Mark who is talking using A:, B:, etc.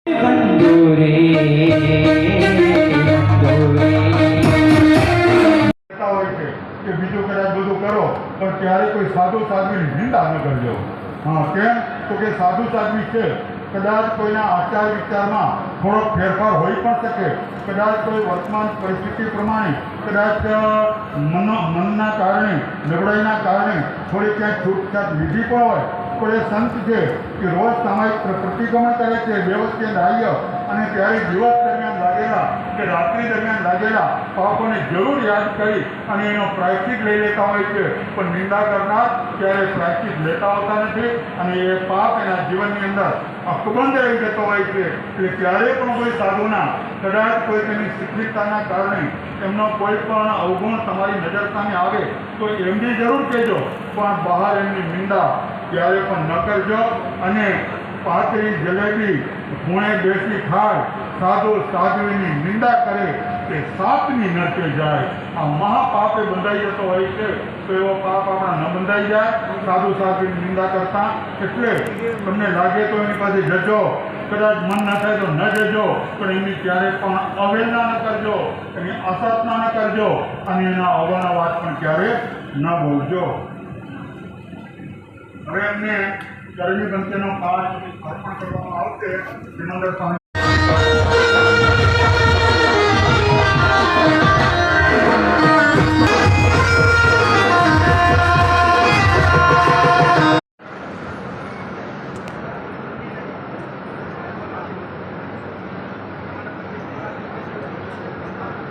A: બીજું કદાચ બધું કરો પણ ત્યારે કોઈ સાધુ સાધ્વીની નિંદા ન કરજો. હા, કેમ તો કે સાધુ સાધ્વી છે, કદાચ કોઈના આચાર વિચારમાં થોડોક ફેરફાર હોઈ પણ શકે, કદાચ કોઈ વર્તમાન પરિસ્થિતિ પ્રમાણે કદાચ મનના કારણે નબળાઈના કારણે થોડી ક્યાંક છૂટછાટ લીધી પણ હોય, પણ એ સંત છે કે રોજ સામાયિક પ્રતિક્રમણ કરે છે વ્યવસ્થિત રાહ્ય, અને ત્યારે દિવસ દરમિયાન લાગેલા કે રાત્રિ દરમિયાન લાગેલા પાપોને જરૂર યાદ કરી અને એનો પ્રાયશ્ચિત લઈ લેતા હોય છે. પણ નિંદા કરનાર ત્યારે પ્રાયશ્ચિત લેતા હોતા નથી અને એ પાપ એના જીવનની અંદર અકબંધ રહી જતો હોય છે. એટલે ક્યારેય પણ કોઈ સાધુના કદાચ કોઈ તેની શિક્ષિતતાના કારણે એમનો કોઈ પણ અવગુણ તમારી નજર સામે આવે તો એમની જરૂર કહેજો, પણ બહાર એમની નિંદા ક્યારે પણ ન કરજો. અને પાતળી જલેબી ખૂણે બેસી ખાય, સાધુ સાધ્વીની નિંદા કરે તે સાપની નરકે જાય. આ મહાપાપે બંધાઈ જતો હોય છે, તો એવો પાપ આપણા ન બંધાઈ જાય સાધુ સાધ્વીની નિંદા કરતા. એટલે તમને લાગે તો એની પાસે જજો, કદાચ મન ન થાય તો ન જજો, પણ એની ક્યારે પણ અવહેલના ન કરજો, એની અસાધના ન કરજો અને એના અવગણના વાત પણ ક્યારે ન બોલજો. હવે એમને કરણી બંધનો પાઠ અર્પણ કરવામાં આવશે.